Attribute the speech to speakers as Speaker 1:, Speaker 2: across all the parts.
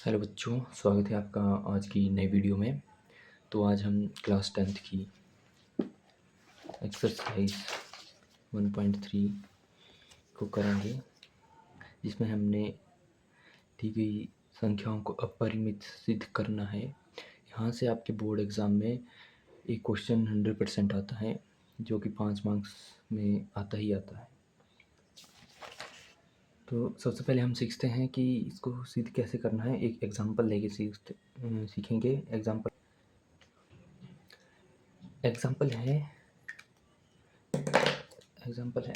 Speaker 1: Hello बच्चों, स्वागत है आपका आज की नई वीडियो में। तो आज हम क्लास 10th की एक्सरसाइज 1.3 को करेंगे, जिसमें हमने दी गई संख्याओं को अपरिमित सिद्ध करना है। यहाँ से आपके बोर्ड एग्ज़ाम में एक क्वेश्चन 100% आता है, जो कि 5 मार्क्स में आता ही आता है। तो सबसे पहले हम सीखते हैं कि इसको सिद्ध कैसे करना है। एक एग्ज़ाम्पल लेके सीखेंगे। एग्ज़ाम्पल है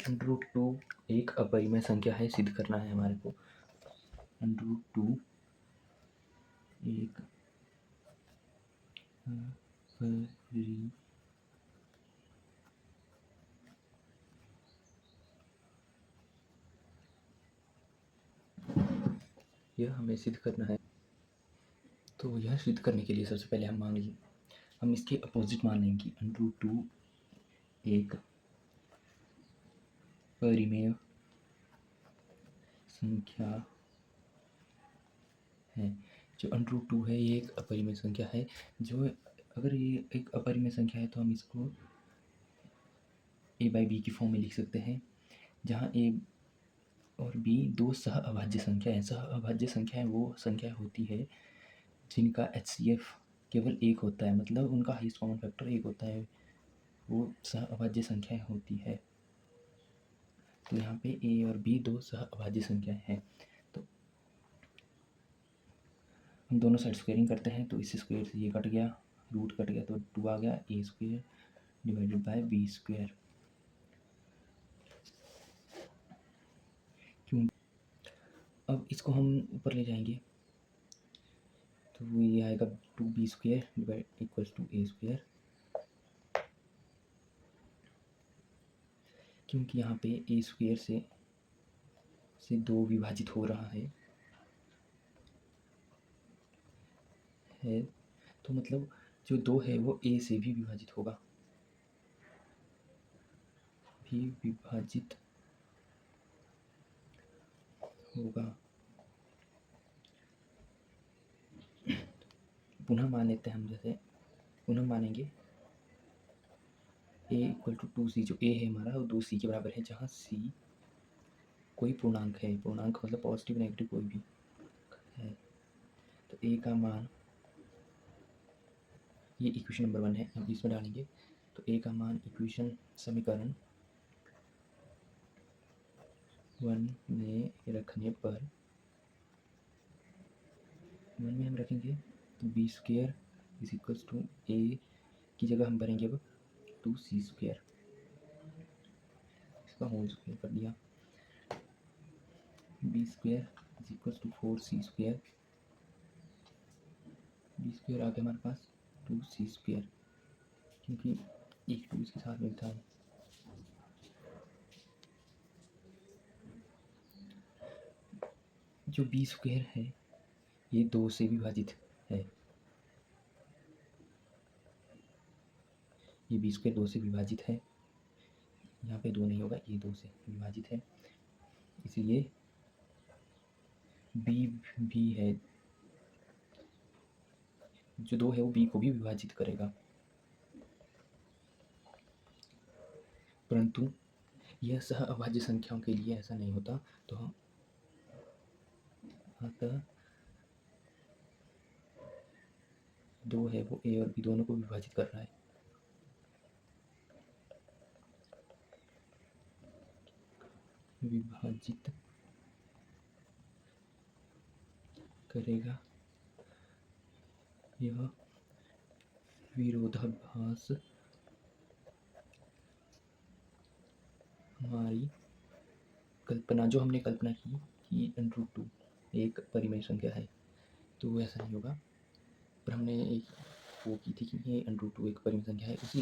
Speaker 1: √2 एक अपरिमेय संख्या है, सिद्ध करना है हमारे को। √2 एक यह हमें सिद्ध करना है। तो यह सिद्ध करने के लिए सबसे पहले हम इसके अपोजिट मान लेंगे। √2 एक परिमेय संख्या है। जो √2 है ये एक अपरिमेय संख्या है। जो अगर ये एक अपरिमेय संख्या है तो हम इसको a/b की फॉर्म में लिख सकते हैं, जहाँ a और b दो सह अभाज्य संख्या है। सह अभाज्य संख्याएं वो संख्या होती है जिनका HCF केवल एक होता है, मतलब उनका हाईएस्ट कॉमन फैक्टर एक होता है, वो सह अभाज्य संख्याएं होती है। तो यहाँ पे a और b दो सह अभाज्य संख्याएं हैं। तो हम दोनों साइड स्क्वायरिंग करते हैं, तो इस स्क्वायर से ये कट गया, रूट कट गया, तो 2 आ गया। a² divided by b²। क्यों? अब इसको हम ऊपर ले जाएंगे, तो ये आएगा 2b² divide equals to a², क्योंकि यहाँ पे a² से 2 विभाजित हो रहा है। तो मतलब जो 2 है वो a से भी विभाजित होगा, पुनः मान लेते हैं हम, जैसे पुनः मानेंगे a = 2c। जो a है हमारा वो 2c के बराबर है, जहाँ c कोई पूर्णांक है। पूर्णांक मतलब पॉजिटिव नेगेटिव कोई भी है। तो a का मान, ये इक्वेशन नंबर 1 है, हम इसमें डालेंगे। तो a का मान इक्वेशन समीकरण 1 में रखने पर 1 में हम रखेंगे तो b² = a की जगह हम भरेंगे अब 2c², इसका होल स्क्वायर कर दिया। b² = 4c², b² आ गया हमारे पास 2c², क्योंकि एक 2 इसके साथ मिलता है। जो b² है ये 2 से विभाजित है, ये b² 2 से विभाजित है। यहाँ पे 2 नहीं होगा, ये 2 से विभाजित है, इसलिए b भी है। जो 2 है वो b को भी विभाजित करेगा, परंतु यह सह अभाज्य संख्याओं के लिए ऐसा नहीं होता। तो हम अतः 2 है वो a और b दोनों को विभाजित कर रहा है। विभाजित करेगा। यह विरोधाभास हमारी कल्पना, जो हमने कल्पना की कि √2 एक परिमेय संख्या है, तो वो ऐसा नहीं होगा। पर हमने एक वो की थी कि ये √2 एक परिमेय संख्या है, उसी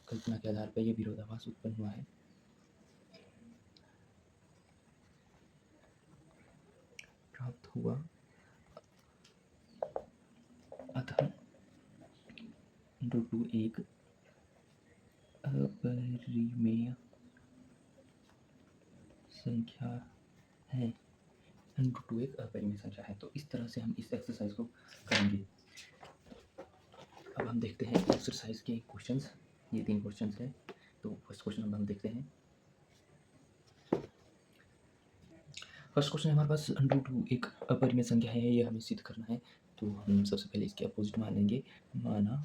Speaker 1: कल्पना के आधार पर यह विरोधाभास उत्पन्न हुआ है। प्राप्त हुआ। अतः √2 एक अपरिमेय संख्या है। √2 एक अपरिमेय संख्या है। तो इस तरह से हम इस एक्सरसाइज को करेंगे। अब हम देखते हैं एक्सरसाइज के क्वेश्चंस। ये 3 क्वेश्चंस हैं। तो फर्स्ट क्वेश्चन अब हम देखते हैं। फर्स्ट क्वेश्चन हमारे पास √2 एक अपरिमेय संख्या है, ये हमें सिद्ध करना है। तो हम सबसे पहले इसके अपोजिट मान लेंगे। माना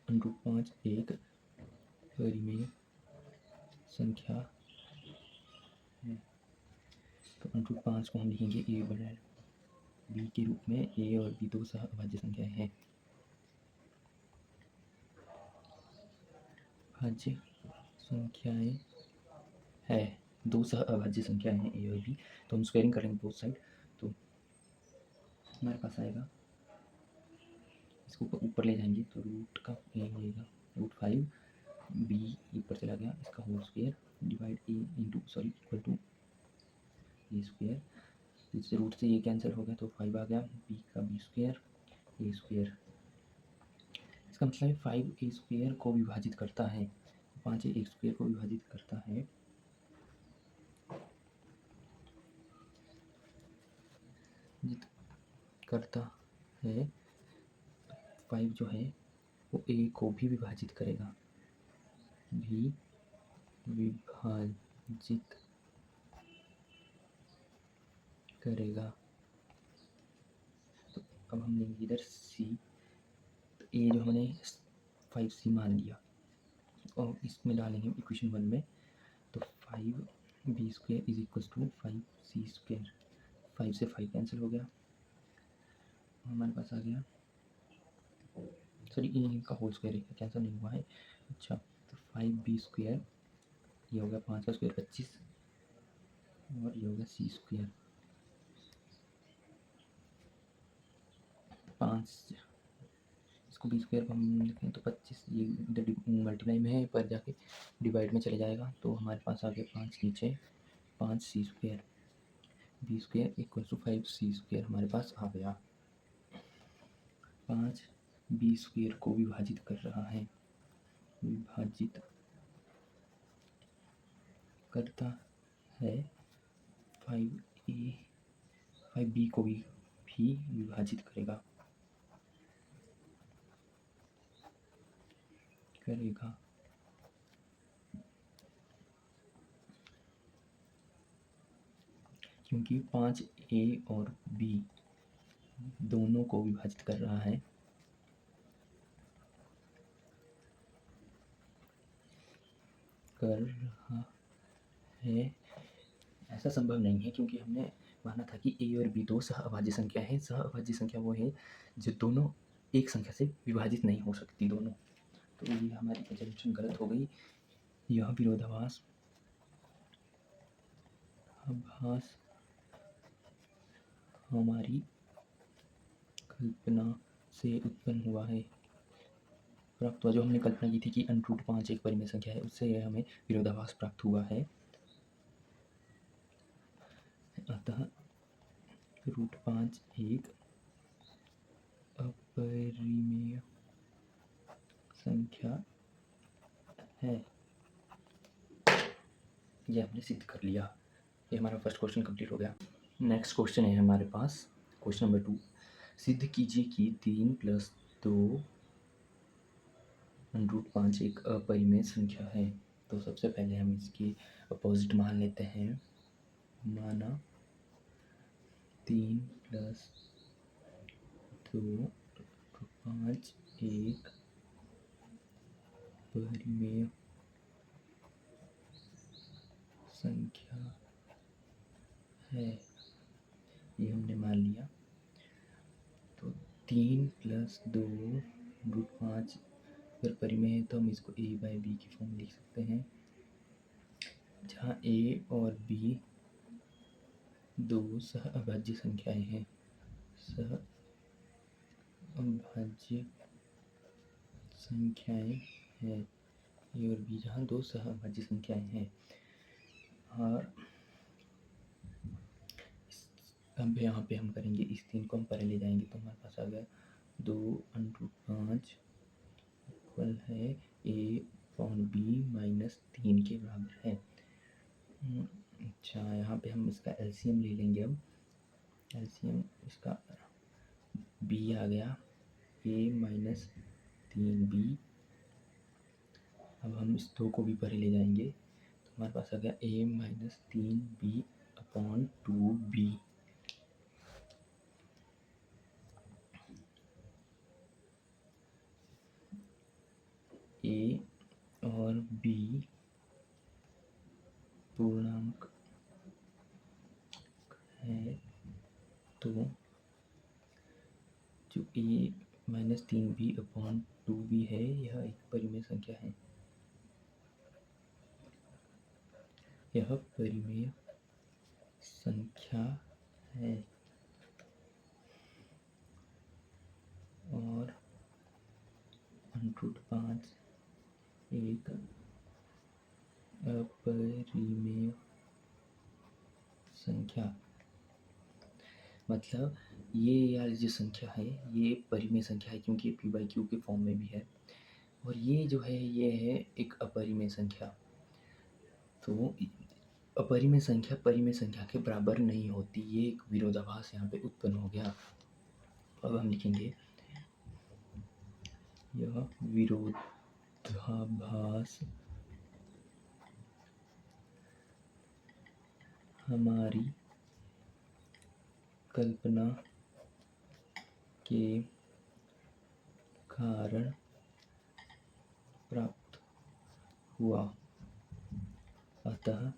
Speaker 1: √5 एक परिमेय संख्या है। तो √5 को हम लिखेंगे a बराबर b के रूप में। a और b दो सह अभाज्य संख्याएं हैं। अभाज्य संख्याएं है, दो सह अभाज्य संख्याएं हैं a और b। तो हम स्क्वायरिंग करेंगे बोथ साइड। तो हमारे पास आएगा, इसको ऊपर ले जाएंगे तो रूट का a होएगा √5, b ऊपर चला गया, इसका whole square divide a into equal to a square. इससे रूट से ये कैंसिल हो गया तो 5 आ गया, b का b स्क्वायर a स्क्वायर। इसका मतलब 5a स्क्वायर को विभाजित करता है, 5a स्क्वायर को विभाजित करता है करता है 5 जो है वो a को भी विभाजित करेगा, भी विभाजित करेगा। तो अब हम लेंगे इधर c। तो a जो हमने 5c मान लिया और इसमें डालेंगे इक्वेशन 1 में। तो 5b square is equal to 5c square. 5 से 5 कैंसिल हो गया, हमारे पास आ गया, सॉरी इनका होल स्क्वायर कैंसिल नहीं हुआ है। अच्छा, तो 5b स्क्वायर, ये हो गया 5 का स्क्वायर 25, और ये हो गया c स्क्वायर 5। इसको b स्क्वायर को हम लिखें तो 25, ये इधर मल्टीप्लाई में है पर जाके डिवाइड में चले जाएगा। तो हमारे पास आ गया 5 नीचे 5c square, b square equal to 5c square हमारे पास आ गया। 5 b स्क्वायर को विभाजित कर रहा है, विभाजित करता है 5b को भी विभाजित करेगा क्योंकि 5a और b दोनों को विभाजित कर रहा है, ऐसा संभव नहीं है क्योंकि हमने माना था कि a और b दो सह अभाज्य संख्या है। सह अभाज्य संख्या वो है जो दोनों एक संख्या से विभाजित नहीं हो सकती दोनों। तो ये हमारी एजम्पशन गलत हो गई। यह विरोधाभास हमारी कल्पना से उत्पन्न हुआ है, प्राप्त हुआ। जो हमने कल्पना की थी कि √5 एक परिमेय संख्या है, उससे यह हमें विरोधाभास प्राप्त हुआ है। अतः √5 एक अपरिमेय संख्या है, यह हमने सिद्ध कर लिया। ये हमारा फर्स्ट क्वेश्चन कंप्लीट हो गया। नेक्स्ट क्वेश्चन है हमारे पास क्वेश्चन नंबर 2। सिद्ध कीजिए कि 3 + 2 √5 एक अपरिमेय संख्या है। तो सबसे पहले हम इसकी अपोजिट मान लेते हैं। माना 3 + 2 √5 एक परिमेय संख्या है, ये हमने मान लिया। तो 3 + 2 √5 अगर परिमेय है तो हम इसको a/b की फॉर्म लिख सकते हैं, जहाँ a और b दो सह अभाज्य संख्याएं हैं। सह अभाज्य संख्याएं हैं a और b, जहाँ दो सह अभाज्य संख्याएं हैं। और अब यहाँ पे हम करेंगे, इस 3 को हम परे ले जाएंगे तो हमारे पास आ गया 2 √5 इक्वल है a/b - 3 के बराबर है। अच्छा, यहाँ पे हम इसका एलसीएम ले लेंगे। अब एलसीएम इसका बी आ गया ए माइनस 3b। अब हम इस 2 को भी परे ले जाएंगे तो हमारे पास आ गया ए माइनस 3b अपॉन 2b। ए और बी पूर्णांक है तो जो ए माइनस 3b अपॉन 2b है यह एक परिमेय संख्या है। यह परिमेय संख्या है और √5 एक अपरिमेय संख्या। मतलब ये यार जो संख्या है ये परिमेय संख्या है क्योंकि पी बाई क्यू के फॉर्म में भी है, और ये जो है ये है एक अपरिमेय संख्या। तो अपरिमेय संख्या परिमेय संख्या के बराबर नहीं होती, ये एक विरोधाभास यहाँ पे उत्पन्न हो गया। अब हम लिखेंगे यह विरोधाभास हमारी कल्पना के कारण प्राप्त हुआ, अतः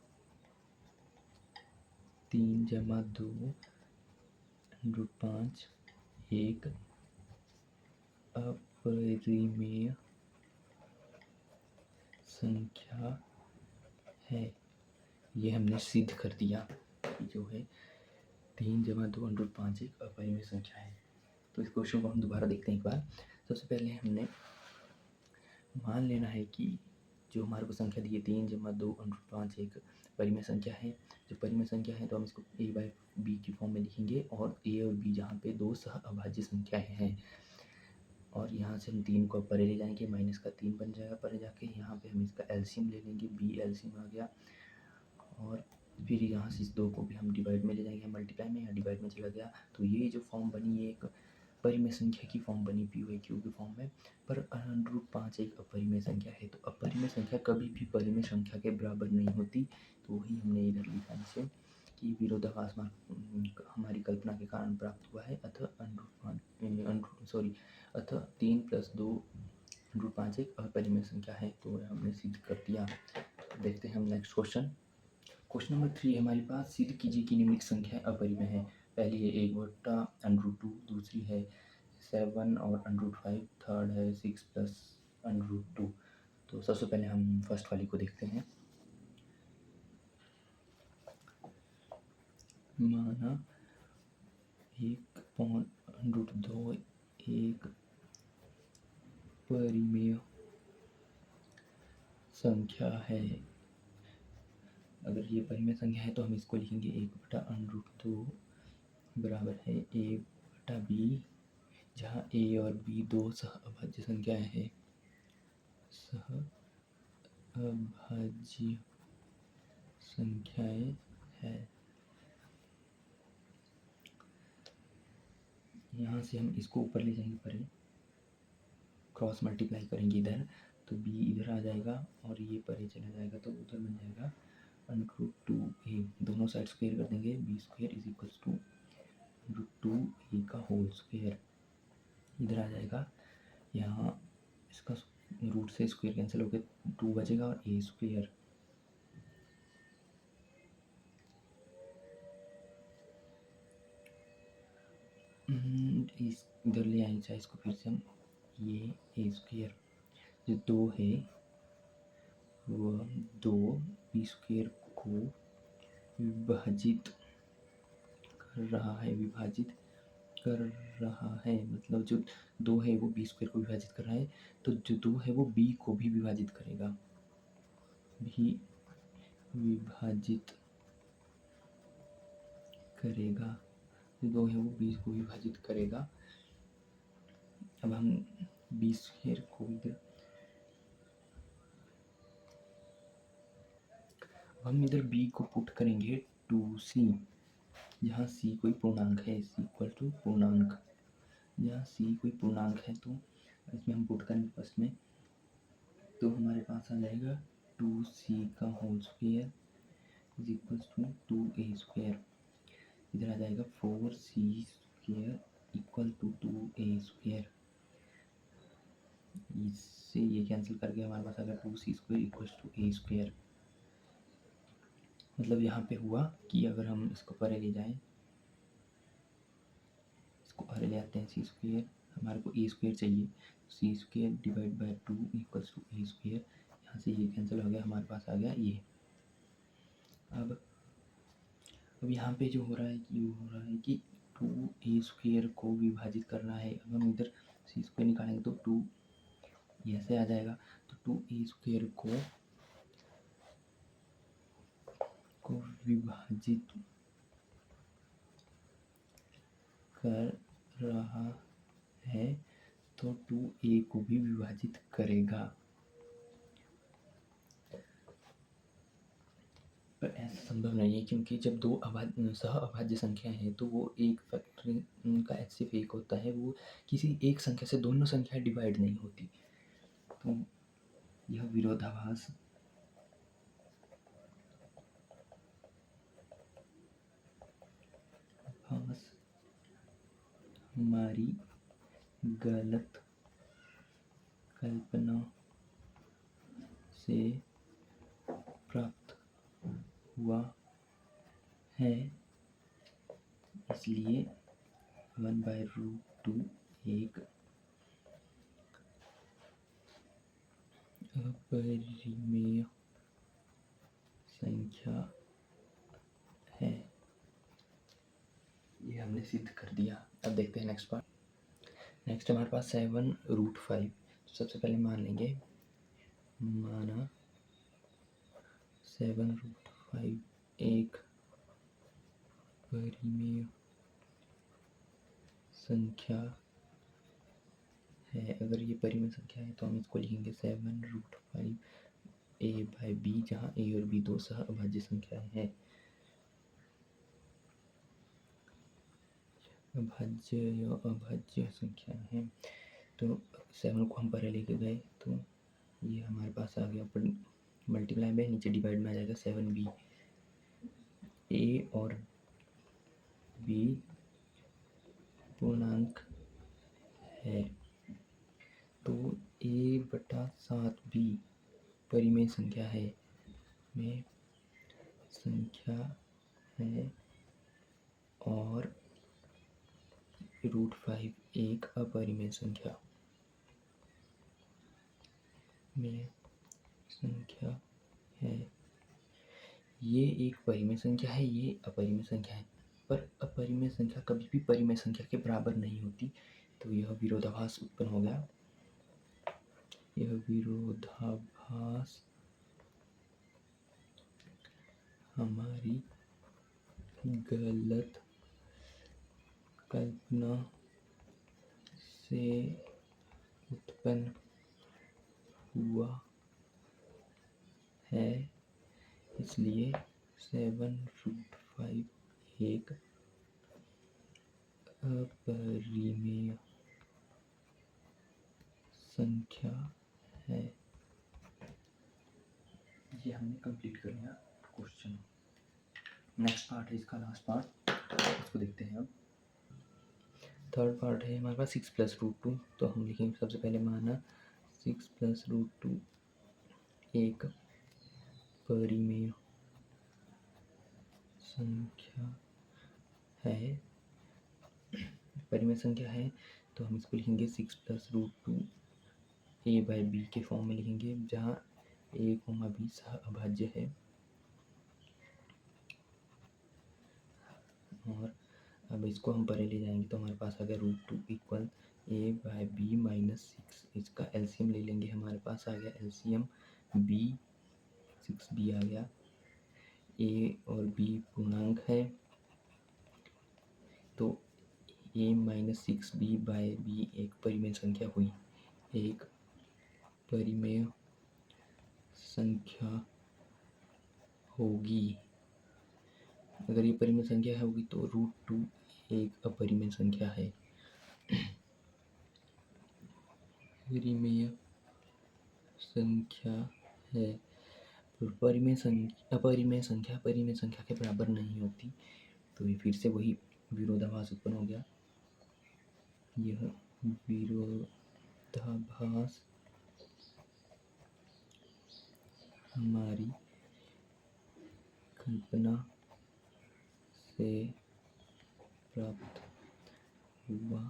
Speaker 1: 3 जमा 2 √5 एक अपरिमेय संख्या है। ये हमने सिद्ध कर दिया कि जो है 3 जमा 2 √5 एक अपरिमेय संख्या है। तो इस क्वेश्चन को हम दोबारा देखते हैं एक बार। सबसे पहले हमने मान लेना है कि जो हमारे को संख्या दी है 3 जमा 2 √5 एक परिमेय संख्या है। जो परिमेय संख्या है तो हम इसको a बाई बी की फॉर्म में लिखेंगे, और a और b जहाँ पे 2 सह अभाज्य संख्याएं हैं, और यहाँ से हम 3 को परे ले जाएंगे, माइनस का 3 बन जाएगा परे जाके। यहाँ पे हम इसका एलसीएम ले लेंगे, b एलसीएम आ गया, और फिर यहाँ से इस 2 को भी हम डिवाइड में ले जाएंगे, मल्टीप्लाई में, या डिवाइड में चला गया। तो ये जो फॉर्म बनी ये एक परिमेय संख्या की फॉर्म बनी पी बाई क्यू की फॉर्म में, पर √5 एक अपरिमेय संख्या है। तो अपरिमेय संख्या कभी भी परिमेय संख्या के बराबर नहीं होती। तो वही हमने इधर लिखा इसे कि विरोधाभास हमारी कल्पना के कारण प्राप्त हुआ है, अतः अतः 3 + 2 √5 एक अपरिमेय संख्या है। तो हमने सिद्ध कर दिया। देखते हैं हम नेक्स्ट क्वेश्चन। क्वेश्चन नंबर 3 हमारे पास, सिद्ध कीजिए कि निम्नलिखित संख्या अपरिमेय है। पहली है 1/√2, दूसरी है 7 और √5, थर्ड है 6 + √2। तो सबसे पहले हम फर्स्ट वाली को देखते हैं। माना 1/√2 एक परिमेय संख्या है। अगर ये परिमेय संख्या है तो हम इसको लिखेंगे 1/√2 बराबर है a/b, जहाँ a और b 2 सह अभाज्य संख्याएं हैं। सह अभाज्य संख्याएं है। यहाँ से हम इसको ऊपर ले जाएंगे परे, क्रॉस मल्टीप्लाई करेंगे इधर, तो b इधर आ जाएगा और ये परे चला जाएगा, तो उधर बन जाएगा √2a। दोनों साइड स्क्वायर कर देंगे, b² = √2a का होल स्क्वायर। इधर आ जाएगा, यहाँ इसका रूट से स्क्वायर कैंसिल होकर 2 बचेगा और a²। इधर ले आएंगे चाहे इसको फिर से हम, ये a² जो 2 है वह 2 b² को विभाजित कर रहा है। मतलब जो 2 है वो b² को विभाजित कर रहा है, तो जो 2 है वो b को भी विभाजित करेगा, जो 2 है वो b को विभाजित करेगा। अब हम b² को इधर, हम इधर b को पुट करेंगे 2c, जहाँ c कोई पूर्णांक है, c इक्वल टू पूर्णांक, जहाँ c कोई पूर्णांक है तो इसमें हम पुट करेंगे फर्स्ट में, तो हमारे पास आ जाएगा 2c का whole square is equal to 2a square, इधर आ जाएगा 4c square equal to 2a square, इससे ये कैंसिल करके हमारे पास आ गया 2c square equal to a square. मतलब यहाँ पे हुआ कि अगर हम इसको परे ले जाएं, इसको परे ले आते हैं, सी स्क्वायर हमारे को ए स्क्वायर चाहिए, C square divide by 2 equals to A square, यहाँ से ये कैंसिल हो गया, हमारे पास आ गया ये। अब यहाँ पे जो हो रहा है कि 2a स्क्वायर को विभाजित करना है। अब हम इधर सी स्क्वायर निकालेंगे तो 2 ऐसे आ जाएगा, तो 2a स्क्वायर को विभाजित कर रहा है तो 2a को भी विभाजित करेगा, पर ऐसा संभव नहीं है क्योंकि जब दो सह अभाज्य संख्या है तो वो एक फैक्टर का HCF एक होता है, वो किसी एक संख्या से दोनों संख्या डिवाइड नहीं होती। तो यह विरोधाभास हमारी गलत कल्पना से प्राप्त हुआ है, इसलिए 1/√2 एक अपरिमेय संख्या है। ये हमने सिद्ध कर दिया। अब देखते हैं नेक्स्ट पार्ट। नेक्स्ट हमारे पास 7√5। तो सबसे पहले मान लेंगे, माना 7√5 एक परिमेय संख्या है। अगर ये परिमेय संख्या है तो हम इसको लिखेंगे 7√5 a/b, जहाँ a और b दो सह अभाज्य संख्याएं हैं। अभाज्य संख्या है, तो 7 को हम परे लेके गए तो ये हमारे पास आ गया, ऊपर मल्टीप्लाई में, नीचे डिवाइड में आ जाएगा 7b। a और b पूर्णांक है तो a/7b परिमेय संख्या है, में संख्या है, और √5 एक अपरिमेय संख्या में संख्या है। ये एक परिमेय संख्या है, ये अपरिमेय संख्या है, पर अपरिमेय संख्या कभी भी परिमेय संख्या के बराबर नहीं होती, तो यह विरोधाभास उत्पन्न हो गया। यह विरोधाभास हमारी गलत कल्पना से उत्पन्न हुआ है, इसलिए 7√5 एक अपरिमेय संख्या है। ये हमने कंप्लीट कर लिया क्वेश्चन। नेक्स्ट पार्ट है इसका, लास्ट पार्ट, इसको देखते हैं अब। थर्ड पार्ट है हमारे पास 6+√2। तो हम लिखेंगे सबसे पहले, माना 6+√2 एक परिमेय संख्या है। परिमेय संख्या है तो हम इसको लिखेंगे 6+√2 a/b के फॉर्म में लिखेंगे, जहाँ a, b सह अभाज्य है। और अब इसको हम परे ले जाएंगे तो हमारे पास आ गया √2 इक्वल a/b माइनस 6। इसका एलसीएम ले लेंगे, हमारे पास आ गया एलसीएम b, 6b आ गया। a और b पूर्णांक है तो a माइनस 6b/b एक परिमेय संख्या हुई। एक परिमेय संख्या होगी। अगर ये परिमेय संख्या होगी तो √2 एक अपरिमेय संख्या है। परिमेय संख्या है। अपरिमेय संख्या परिमेय संख्या के बराबर नहीं होती। तो ये फिर से वही विरोधाभास उत्पन्न हो गया। यह विरोधाभास हमारी कल्पना से प्राप्त हुआ,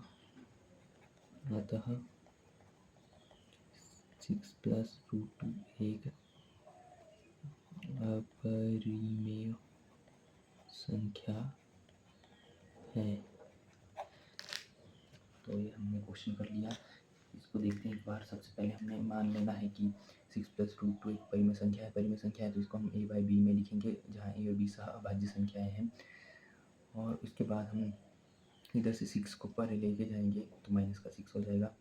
Speaker 1: अतः 6 + √2 एक अपरिमेय संख्या है। तो ये हमने क्वेश्चन कर लिया। इसको देखते हैं एक बार। सबसे पहले हमने मान लेना है कि 6 + √2 एक परिमेय संख्या है। परिमेय संख्या है तो इसको हम a/b में लिखेंगे, जहाँ a और b सह अभाज्य संख्याएं हैं। और उसके बाद हम इधर से 6 को परे लेके जाएंगे तो -6 हो जाएगा।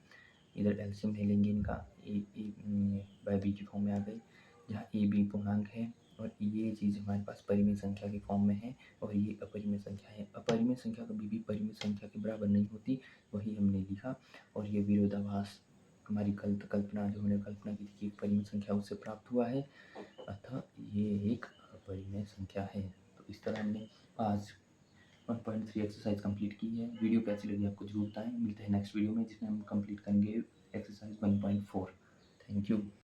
Speaker 1: इधर एलसीएम ले लेंगे इनका, a/b की फॉर्म में आ गई, जहाँ a/b पूर्णांक है और ये चीज़ हमारे पास परिमेय संख्या के फॉर्म में है और ये अपरिमेय संख्या है। अपरिमेय संख्या कभी भी परिमेय संख्या के बराबर नहीं होती, वही हमने लिखा। और ये विरोधाभास हमारी कल्पना जो हमने कल्पना की थी कि एक परिमेय संख्या उससे प्राप्त हुआ है, अतः ये एक अपरिमेय संख्या है। तो इस तरह हमने आज 1.3 एक्सरसाइज कंप्लीट की है। वीडियो कैसी लगी आपको जरूर बताएं। मिलते हैं नेक्स्ट वीडियो में जिसमें हम कंप्लीट करेंगे एक्सरसाइज 1.4। Thank you.